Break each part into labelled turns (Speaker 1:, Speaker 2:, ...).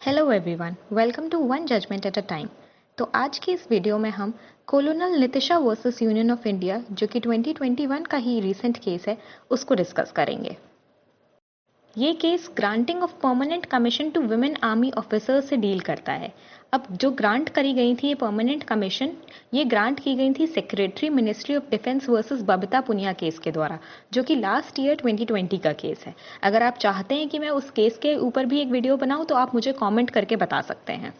Speaker 1: Hello everyone, welcome to one judgement at a time. तो आज की इस वीडियो में हम colonel Nitisha versus union of India, जो कि 2021 का ही रीसेंट केस है, उसको डिस्कस करेंगे। ये case granting of permanent commission to women army officers से डील करता है। अब जो ग्रांट करी गई थी ये परमानेंट कमीशन, ये ग्रांट की गई थी secretary ministry of defence versus Babita Punia case के द्वारा, जो कि लास्ट ईयर 2020 का केस है। अगर आप चाहते हैं कि मैं उस केस के ऊपर भी एक वीडियो बनाऊं तो आप मुझे कमेंट करके बता सकते हैं।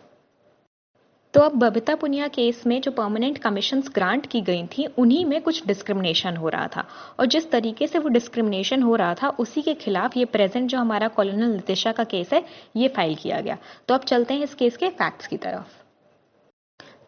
Speaker 1: तो अब बबिता पुनिया केस में जो परमानेंट कमीशंस ग्रांट की गई थी उन्हीं में कुछ डिस्क्रिमिनेशन हो रहा था, और जिस तरीके से वो डिस्क्रिमिनेशन हो रहा था उसी के खिलाफ ये प्रेजेंट जो हमारा कॉलोनल नितिशा का केस है ये फाइल किया गया। तो अब चलते हैं इस केस के फैक्ट्स की तरफ।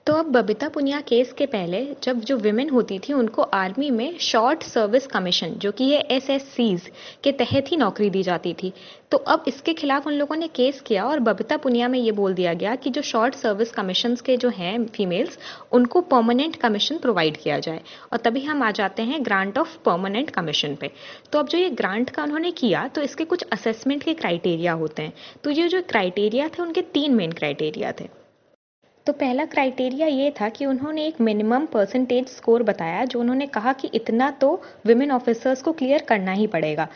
Speaker 1: तो अब बबिता पुनिया केस के पहले जब जो विमेन होती थी उनको आर्मी में शॉर्ट सर्विस कमीशन, जो कि ये एसएससीज के तहत ही नौकरी दी जाती थी। तो अब इसके खिलाफ उन लोगों ने केस किया और बबिता पुनिया में ये बोल दिया गया कि जो शॉर्ट सर्विस कमीशन के जो हैं फीमेल्स, उनको परमानेंट कमीशन प्रोवाइड किया जाए। और तभी हम आ जाते हैं ग्रांट ऑफ परमानेंट कमीशन पे। तो अब जो ये ग्रांट का उन्होंने किया तो इसके कुछ असेसमेंट के क्राइटेरिया होते हैं। तो ये जो क्राइटेरिया थे उनके 3 मेन क्राइटेरिया थे। तो पहला क्राइटेरिया ये था कि उन्होंने एक मिनिमम परसेंटेज स्कोर बताया, जो उन्होंने कहा कि इतना तो विमेन ऑफिसर्स को क्लियर करना ही पड़ेगा।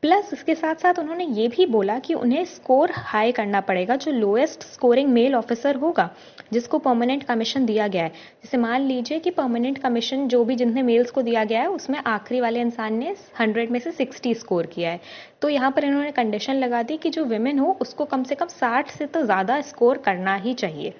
Speaker 1: प्लस इसके साथ साथ उन्होंने ये भी बोला कि उन्हें स्कोर हाई करना पड़ेगा। जो लोएस्ट स्कोरिंग मेल ऑफिसर होगा जिसको परमानेंट कमीशन दिया गया है, जैसे मान लीजिए कि परमानेंट कमीशन जो भी जितने मेल्स को दिया गया है उसमें आखिरी वाले इंसान ने 100 में से 60 स्कोर किया है, तो यहाँ पर इन्होंने कंडीशन लगा दी कि जो विमेन हो उसको कम से कम 60 से तो ज़्यादा स्कोर करना ही चाहिए।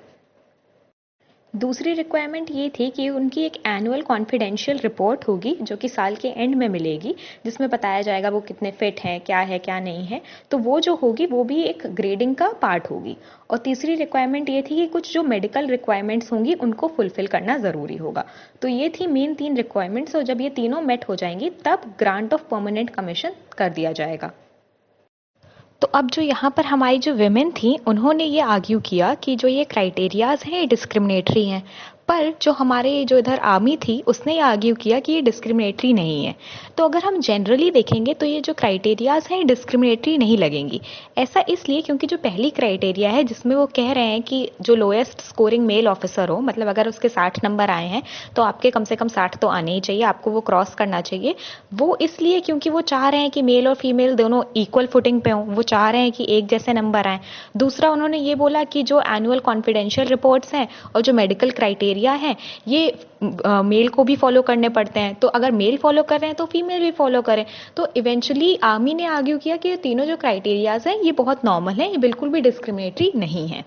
Speaker 1: दूसरी रिक्वायरमेंट ये थी कि उनकी एक एनुअल कॉन्फिडेंशियल रिपोर्ट होगी जो कि साल के एंड में मिलेगी, जिसमें बताया जाएगा वो कितने फिट हैं, क्या नहीं है। तो वो जो होगी वो भी एक ग्रेडिंग का पार्ट होगी। और तीसरी रिक्वायरमेंट ये थी कि कुछ जो मेडिकल रिक्वायरमेंट्स होंगी उनको फुलफिल करना ज़रूरी होगा। तो ये थी मेन 3 रिक्वायरमेंट्स, और जब ये तीनों मेट हो जाएंगी तब ग्रांट ऑफ परमानेंट कमीशन कर दिया जाएगा। तो अब जो यहाँ पर हमारी जो विमेन थी उन्होंने ये आर्ग्यू किया कि जो ये क्राइटेरियाज हैं ये डिस्क्रिमिनेटरी हैं, पर जो हमारे जो इधर आर्मी थी उसने ये आर्ग्यू किया कि ये डिस्क्रिमिनेटरी नहीं है। तो अगर हम जनरली देखेंगे तो ये जो क्राइटेरियाज हैं ये डिस्क्रिमिनेटरी नहीं लगेंगी। ऐसा इसलिए क्योंकि जो पहली क्राइटेरिया है जिसमें वो कह रहे हैं कि जो लोएस्ट स्कोरिंग मेल ऑफिसर हो, मतलब अगर उसके 60 नंबर आए हैं तो आपके कम से कम 60 तो आने ही चाहिए, आपको वो क्रॉस करना चाहिए। वो इसलिए क्योंकि वो चाह रहे हैं कि मेल और फीमेल दोनों इक्वल फुटिंग पे हों, वो चाह रहे हैं कि एक जैसे नंबर आए। दूसरा उन्होंने ये बोला कि जो एनुअल कॉन्फिडेंशियल रिपोर्ट्स हैं और जो मेडिकल क्राइटेरिया हैं ये मेल को भी फॉलो करने पड़ते हैं, तो अगर मेल फॉलो कर रहे हैं तो फीमेल भी फॉलो करें। तो इवेंचुअली आर्मी ने आर्ग्यू किया कि ये तीनों जो क्राइटेरियाज हैं ये बहुत नॉर्मल हैं, ये बिल्कुल भी डिस्क्रिमिनेटरी नहीं है।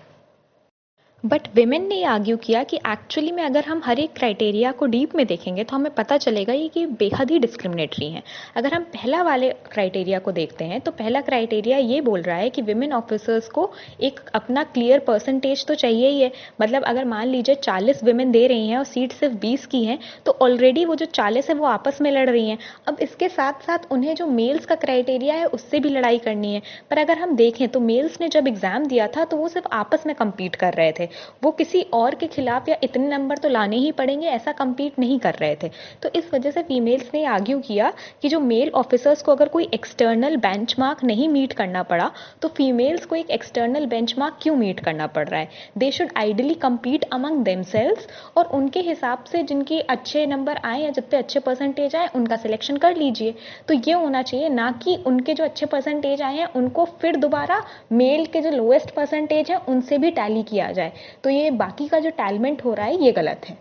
Speaker 1: बट विमेन ने आर्ग्यू किया कि एक्चुअली में अगर हम हर एक क्राइटेरिया को डीप में देखेंगे तो हमें पता चलेगा ये कि बेहद ही डिस्क्रिमिनेटरी हैं। अगर हम पहला वाले क्राइटेरिया को देखते हैं तो पहला क्राइटेरिया ये बोल रहा है कि विमेन ऑफिसर्स को एक अपना क्लियर परसेंटेज तो चाहिए ही है। मतलब अगर मान लीजिए 40 विमेन दे रही हैं और सीट सिर्फ 20 की हैं, तो ऑलरेडी वो जो 40 है वो आपस में लड़ रही हैं। अब इसके साथ साथ उन्हें जो मेल्स का क्राइटेरिया है उससे भी लड़ाई करनी है। पर अगर हम देखें तो मेल्स ने जब एग्जाम दिया था तो वो सिर्फ आपस में कम्पीट कर रहे थे, वो किसी और के खिलाफ या इतने नंबर तो लाने ही पड़ेंगे ऐसा कम्पीट नहीं कर रहे थे। तो इस वजह से फीमेल्स ने आर्ग्यू किया कि जो मेल ऑफिसर्स को अगर कोई एक्सटर्नल बेंचमार्क नहीं मीट करना पड़ा तो फीमेल्स को एक एक्सटर्नल बेंचमार्क क्यों मीट करना पड़ रहा है। They should ideally compete among themselves, और उनके हिसाब से जिनके अच्छे नंबर आए या जितने अच्छे परसेंटेज आए उनका सिलेक्शन कर लीजिए। तो ये होना चाहिए, ना कि उनके जो अच्छे परसेंटेज आए हैं उनको फिर दोबारा मेल के जो लोएस्ट परसेंटेज है उनसे भी टैली किया जाए। तो ये बाकी का जो टैलमेंट हो रहा है ये गलत है।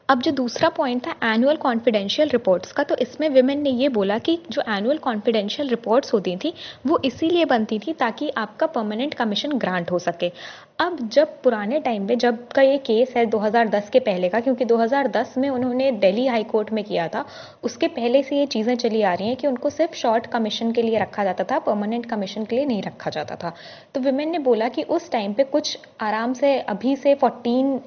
Speaker 1: अब जो दूसरा पॉइंट था एनुअल कॉन्फिडेंशियल रिपोर्ट्स का, तो इसमें विमेन ने ये बोला कि जो एनुअल कॉन्फिडेंशियल रिपोर्ट्स होती थी वो इसीलिए बनती थी ताकि आपका परमानेंट कमीशन ग्रांट हो सके। अब जब पुराने टाइम पे, जब का ये केस है 2010 के पहले का, क्योंकि 2010 में उन्होंने दिल्ली हाई कोर्ट में किया था, उसके पहले से ये चीज़ें चली आ रही हैं कि उनको सिर्फ शॉर्ट कमीशन के लिए रखा जाता था, परमानेंट कमीशन के लिए नहीं रखा जाता था। तो विमेन ने बोला कि उस टाइम पे कुछ आराम से अभी से 14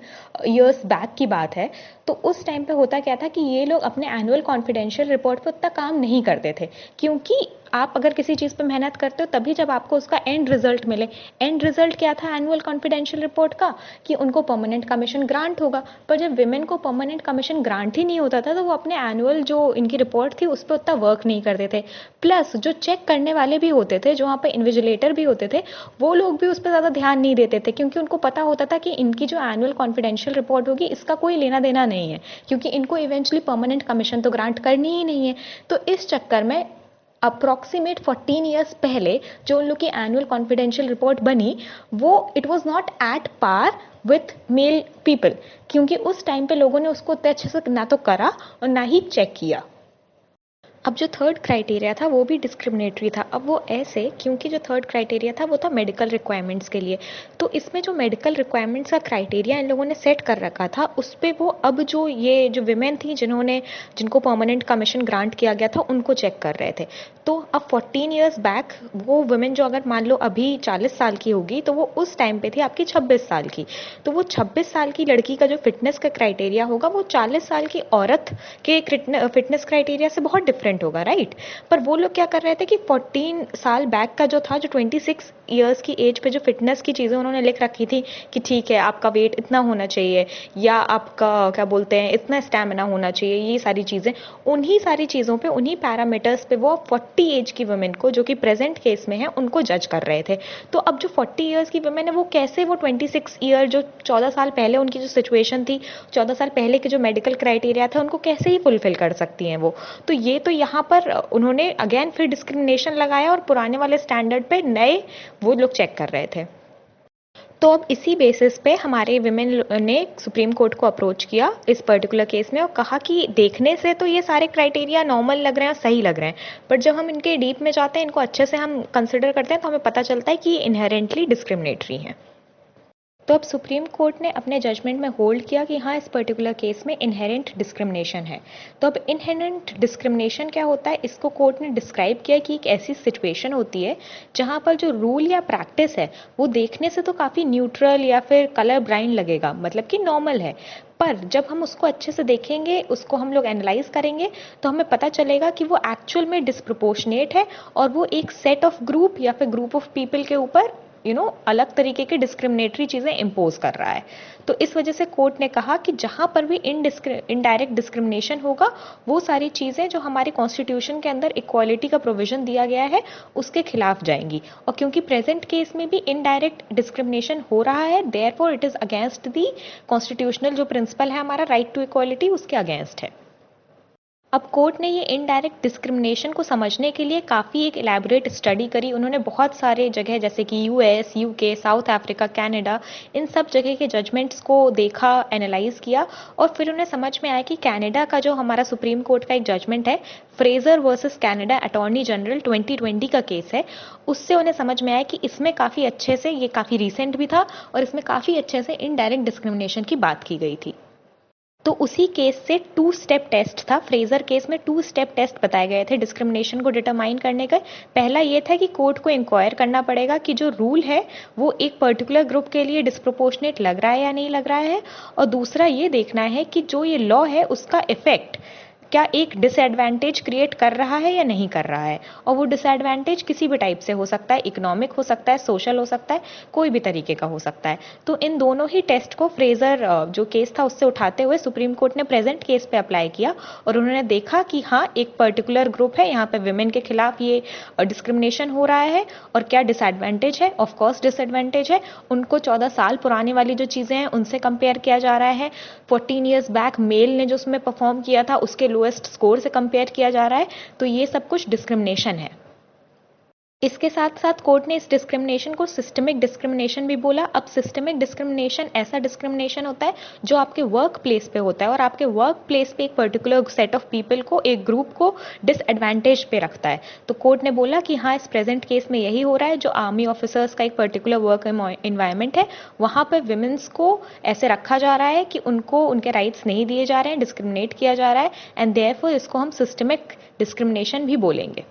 Speaker 1: ईयर्स बैक की बात है, तो उस टाइम पे होता क्या था कि ये लोग अपने एनुअल कॉन्फिडेंशियल रिपोर्ट पे उतना काम नहीं करते थे, क्योंकि आप अगर किसी चीज़ पे मेहनत करते हो तभी जब आपको उसका एंड रिजल्ट मिले। एंड रिजल्ट क्या था एनुअल कॉन्फिडेंशियल रिपोर्ट का? कि उनको परमानेंट कमीशन ग्रांट होगा। पर जब विमेन को परमानेंट कमीशन ग्रांट ही नहीं होता था तो वो अपने एनुअल जो इनकी रिपोर्ट थी उस पर उतना वर्क नहीं करते थे। प्लस जो चेक करने वाले भी होते थे, जो वहाँ पे इन्विजिलेटर भी होते थे, वो लोग भी उस पर ज़्यादा ध्यान नहीं देते थे, क्योंकि उनको पता होता था कि इनकी जो एनुअल कॉन्फिडेंशियल रिपोर्ट होगी इसका कोई लेना देना नहीं है, क्योंकि इनको इवेंचुअली परमानेंट कमीशन तो ग्रांट करनी ही नहीं है। तो इस चक्कर में अप्रॉक्सीमेट 14 ईयर्स पहले जो उन लोग की एनुअल कॉन्फिडेंशियल रिपोर्ट बनी, वो it was not at par with male people, क्योंकि उस टाइम पे लोगों ने उसको उतने अच्छे से ना तो करा और ना ही चेक किया। अब जो थर्ड क्राइटेरिया था वो भी डिस्क्रिमिनेटरी था। अब वो ऐसे, क्योंकि जो थर्ड क्राइटेरिया था वो था मेडिकल रिक्वायरमेंट्स के लिए। तो इसमें जो मेडिकल रिक्वायरमेंट्स का क्राइटेरिया इन लोगों ने सेट कर रखा था, उस पर वो अब जो विमेन थी जिनको परमानेंट कमीशन ग्रांट किया गया था उनको चेक कर रहे थे। तो अब 14 ईयर्स बैक वो वुमेन जो अगर मान लो अभी 40 साल की होगी तो वो उस टाइम पे थी आपकी 26 साल की। तो वो 26 साल की लड़की का जो फिटनेस का क्राइटेरिया होगा वो 40 साल की औरत के फिटनेस क्राइटेरिया से बहुत डिफरेंट होगा, राइट? पर वो लोग क्या कर रहे थे कि 14 साल बैक का जो था, जो 26 ईयर्स की एज पे जो फिटनेस की चीज़ें उन्होंने लिख रखी थी कि ठीक है आपका वेट इतना होना चाहिए, या आपका क्या बोलते हैं इतना स्टैमिना होना चाहिए, ये सारी चीज़ें, उन्हीं सारी चीज़ों पे, उन्हीं पैरामीटर्स पे वो 40 एज की वुमेन को, जो कि प्रेजेंट केस में है, उनको जज कर रहे थे। तो अब जो 40 ईयर्स की वुमेन है वो कैसे वो 26 ईयर, जो 14 साल पहले उनकी जो सिचुएशन थी, 14 साल पहले के जो मेडिकल क्राइटेरिया था, उनको कैसे ही फुलफिल कर सकती हैं वो? तो ये तो यहाँ पर उन्होंने अगेन फिर डिस्क्रिमिनेशन लगाया और पुराने वाले स्टैंडर्ड पे नए वो लोग चेक कर रहे थे। तो अब इसी बेसिस पे हमारे विमेन ने सुप्रीम कोर्ट को अप्रोच किया इस पर्टिकुलर केस में और कहा कि देखने से तो ये सारे क्राइटेरिया नॉर्मल लग रहे हैं और सही लग रहे हैं, बट जब हम इनके डीप में जाते हैं, इनको अच्छे से हम कंसिडर करते हैं, तो हमें पता चलता है कि ये इनहेरेंटली डिस्क्रिमिनेटरी हैं। तो अब सुप्रीम कोर्ट ने अपने जजमेंट में होल्ड किया कि हाँ, इस पर्टिकुलर केस में इनहेरेंट डिस्क्रिमिनेशन है। तो अब इनहेरेंट डिस्क्रिमिनेशन क्या होता है, इसको कोर्ट ने डिस्क्राइब किया कि एक ऐसी सिचुएशन होती है जहाँ पर जो रूल या प्रैक्टिस है वो देखने से तो काफ़ी न्यूट्रल या फिर कलर ब्लाइंड लगेगा, मतलब कि नॉर्मल है, पर जब हम उसको अच्छे से देखेंगे, उसको हम लोग एनालाइज करेंगे, तो हमें पता चलेगा कि वो एक्चुअल में डिस्प्रोपोर्शनेट है और वो एक सेट ऑफ ग्रुप या फिर ग्रुप ऑफ पीपल के ऊपर अलग तरीके की डिस्क्रिमिनेटरी चीज़ें इम्पोज कर रहा है। तो इस वजह से कोर्ट ने कहा कि जहां पर भी इनडायरेक्ट डिस्क्रिमिनेशन होगा, वो सारी चीज़ें जो हमारे कॉन्स्टिट्यूशन के अंदर इक्वालिटी का प्रोविजन दिया गया है उसके खिलाफ जाएंगी। और क्योंकि प्रेजेंट केस में भी इनडायरेक्ट डिस्क्रिमिनेशन हो रहा है, therefore it is against the constitutional जो प्रिंसिपल है हमारा राइट टू इक्वालिटी, उसके अगेंस्ट है। अब कोर्ट ने ये इनडायरेक्ट डिस्क्रिमिनेशन को समझने के लिए काफ़ी एक इलेबोरेट स्टडी करी। उन्होंने बहुत सारे जगह जैसे कि US, UK, South Africa, Canada, इन सब जगह के जजमेंट्स को देखा, एनालाइज किया, और फिर उन्हें समझ में आया कि कनाडा का जो हमारा सुप्रीम कोर्ट का एक जजमेंट है, Fraser versus Canada attorney general 2020 का केस है, उससे उन्हें समझ में आया कि इसमें काफ़ी अच्छे से, ये काफ़ी रिसेंट भी था और इसमें काफ़ी अच्छे से इनडायरेक्ट डिस्क्रिमिनेशन की बात की गई थी। तो उसी केस से 2 स्टेप टेस्ट था। फ्रेजर केस में 2 स्टेप टेस्ट बताए गए थे डिस्क्रिमिनेशन को डिटरमाइन करने का। पहला ये था कि कोर्ट को इंक्वायर करना पड़ेगा कि जो रूल है वो एक पर्टिकुलर ग्रुप के लिए डिस्प्रोपोर्शनेट लग रहा है या नहीं लग रहा है, और दूसरा ये देखना है कि जो ये लॉ है उसका इफेक्ट क्या एक डिसएडवांटेज क्रिएट कर रहा है या नहीं कर रहा है। और वो डिसएडवांटेज किसी भी टाइप से हो सकता है, इकोनॉमिक हो सकता है, सोशल हो सकता है, कोई भी तरीके का हो सकता है। तो इन दोनों ही टेस्ट को फ्रेजर जो केस था उससे उठाते हुए सुप्रीम कोर्ट ने प्रेजेंट केस पे अप्लाई किया, और उन्होंने देखा कि हाँ, एक पर्टिकुलर ग्रुप है, यहाँ पे विमेन के खिलाफ ये डिस्क्रिमिनेशन हो रहा है, और क्या डिसएडवांटेज है। ऑफकोर्स डिसएडवांटेज है, उनको 14 साल पुरानी वाली जो चीज़ें हैं उनसे कंपेयर किया जा रहा है। 14 ईयर्स बैक मेल ने जो उसमें परफॉर्म किया था उसके लोएस्ट स्कोर से कंपेयर किया जा रहा है। तो ये सब कुछ डिस्क्रिमिनेशन है। इसके साथ साथ कोर्ट ने इस डिस्क्रिमिनेशन को सिस्टमिक डिस्क्रिमिनेशन भी बोला। अब सिस्टमिक डिस्क्रिमिनेशन ऐसा डिस्क्रिमिनेशन होता है जो आपके वर्क प्लेस पे होता है, और आपके वर्क प्लेस पे एक पर्टिकुलर सेट ऑफ पीपल को, एक ग्रुप को डिसएडवांटेज पे रखता है। तो कोर्ट ने बोला कि हाँ, इस प्रेजेंट केस में यही हो रहा है। जो आर्मी ऑफिसर्स का एक पर्टिकुलर वर्क इन्वायरमेंट है, वहाँ पर विमेंस को ऐसे रखा जा रहा है कि उनको उनके राइट्स नहीं दिए जा रहे हैं, डिस्क्रिमिनेट किया जा रहा है, एंड देयरफॉर इसको हम सिस्टमिक डिस्क्रिमिनेशन भी बोलेंगे।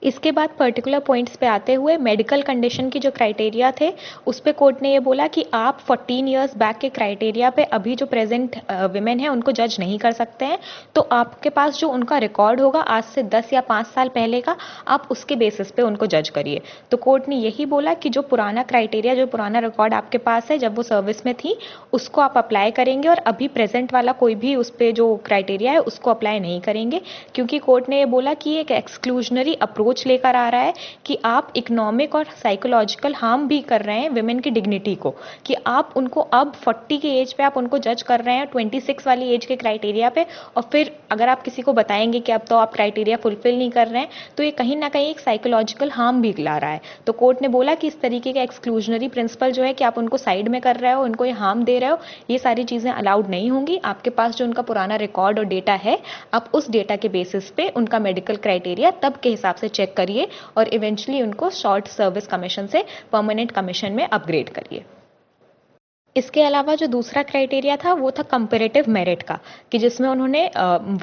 Speaker 1: इसके बाद पर्टिकुलर पॉइंट्स पे आते हुए मेडिकल कंडीशन की जो क्राइटेरिया थे उस पे कोर्ट ने ये बोला कि आप 14 इयर्स बैक के क्राइटेरिया पे अभी जो प्रेजेंट विमेन है उनको जज नहीं कर सकते हैं। तो आपके पास जो उनका रिकॉर्ड होगा आज से 10 या 5 साल पहले का, आप उसके बेसिस पे उनको जज करिए। तो कोर्ट ने यही बोला कि जो पुराना क्राइटेरिया, जो पुराना रिकॉर्ड आपके पास है जब वो सर्विस में थी, उसको आप अप्लाई करेंगे और अभी प्रेजेंट वाला कोई भी उस पर जो क्राइटेरिया है उसको अप्लाई नहीं करेंगे। क्योंकि कोर्ट ने ये बोला कि एक एक्सक्लूजनरी अप्रोच लेकर आ रहा है कि आप इकोनॉमिक और साइकोलॉजिकल हार्म भी कर रहे हैं विमेन की डिग्निटी को, कि आप उनको अब 40 की एज पे आप उनको जज कर रहे हैं 26 वाली एज के क्राइटेरिया पे, और फिर अगर आप किसी को बताएंगे कि अब तो आप क्राइटेरिया फुलफिल नहीं कर रहे हैं, तो ये कहीं ना कहीं एक साइकोलॉजिकल हार्म भी ला रहा है। तो कोर्ट ने बोला कि इस तरीके का एक्सक्लूजनरी प्रिंसिपल जो है कि आप उनको साइड में कर रहे हो, उनको ये हार्म दे रहे हो, ये सारी चीजें अलाउड नहीं होंगी। आपके पास जो उनका पुराना रिकॉर्ड और डेटा है, आप उस डेटा के बेसिस पे उनका मेडिकल क्राइटेरिया तब के हिसाब से चेक करिए और इवेंचुअली उनको शॉर्ट सर्विस कमीशन से परमानेंट कमीशन में अपग्रेड करिए। इसके अलावा जो दूसरा क्राइटेरिया था वो था कंपैरेटिव मेरिट का, कि जिसमें उन्होंने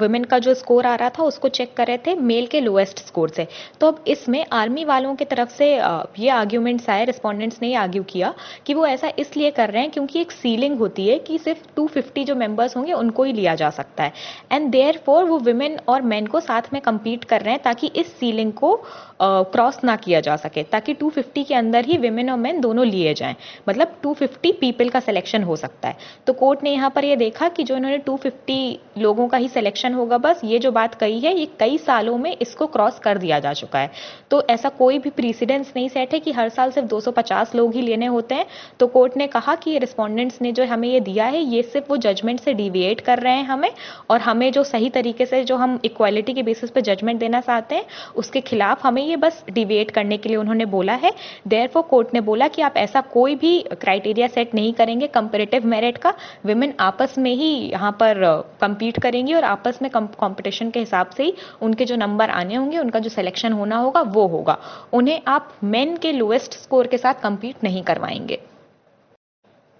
Speaker 1: वुमेन का जो स्कोर आ रहा था उसको चेक कर रहे थे मेल के लोएस्ट स्कोर से। तो अब इसमें आर्मी वालों की तरफ से ये आर्ग्यूमेंट्स आए, रिस्पोंडेंट्स ने आर्ग्यू किया कि वो ऐसा इसलिए कर रहे हैं क्योंकि एक सीलिंग होती है कि सिर्फ 250 जो मेंबर्स होंगे उनको ही लिया जा सकता है, एंड देयरफॉर वो वुमेन और मेन को साथ में compete कर रहे हैं ताकि इस सीलिंग को क्रॉस ना किया जा सके, ताकि 250 के अंदर ही विमेन और मेन दोनों लिए जाएं, मतलब 250 पीपल का सिलेक्शन हो सकता है। तो कोर्ट ने यहाँ पर ये देखा कि जो इन्होंने 250 लोगों का ही सिलेक्शन होगा बस, ये जो बात कही है ये कई सालों में इसको क्रॉस कर दिया जा चुका है। तो ऐसा कोई भी प्रीसिडेंस नहीं सेट है कि हर साल सिर्फ 250 लोग ही लेने होते हैं। तो कोर्ट ने कहा कि रिस्पोंडेंट्स ने जो हमें ये दिया है ये सिर्फ वो जजमेंट से डिविएट कर रहे हैं हमें, और हमें जो सही तरीके से जो हम इक्वालिटी के बेसिस पे जजमेंट देना चाहते हैं उसके खिलाफ हमें ये बस डिविएट करने के लिए उन्होंने बोला है। देयरफॉर कोर्ट ने बोला कि आप ऐसा कोई भी क्राइटेरिया सेट नहीं करेंगे कंपैरेटिव मेरिट का, विमेन आपस में ही यहाँ पर compete करेंगी और आपस में कंपटीशन के हिसाब से ही उनके जो नंबर आने होंगे, उनका जो सिलेक्शन होना होगा वो होगा। उन्हें आप मेन के लोएस्ट स्कोर के साथ compete नहीं करवाएंगे।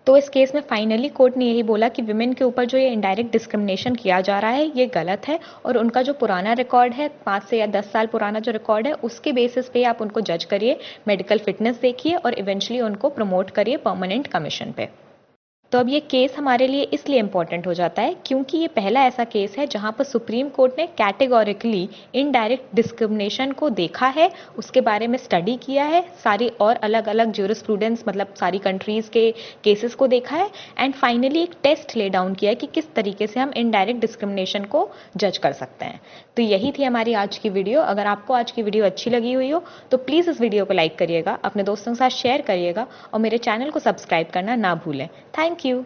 Speaker 1: तो इस केस में फाइनली कोर्ट ने यही बोला कि विमेन के ऊपर जो ये इनडायरेक्ट डिस्क्रिमिनेशन किया जा रहा है ये गलत है, और उनका जो पुराना रिकॉर्ड है 5 से या 10 साल पुराना जो रिकॉर्ड है उसके बेसिस पे आप उनको जज करिए, मेडिकल फिटनेस देखिए और इवेंचुअली उनको प्रमोट करिए परमानेंट कमीशन पे। तो अब ये केस हमारे लिए इसलिए इम्पॉर्टेंट हो जाता है क्योंकि ये पहला ऐसा केस है जहां पर सुप्रीम कोर्ट ने कैटेगोरिकली इनडायरेक्ट डिस्क्रिमिनेशन को देखा है, उसके बारे में स्टडी किया है, सारी और अलग अलग ज्यूरिस्प्रूडेंस मतलब सारी कंट्रीज के केसेस को देखा है, एंड फाइनली एक टेस्ट ले डाउन किया है कि किस तरीके से हम इनडायरेक्ट डिस्क्रिमिनेशन को जज कर सकते हैं। तो यही थी हमारी आज की वीडियो। अगर आपको आज की वीडियो अच्छी लगी हुई हो तो प्लीज़ इस वीडियो को लाइक करिएगा, अपने दोस्तों के साथ शेयर करिएगा और मेरे चैनल को सब्सक्राइब करना ना भूलें। Thank you.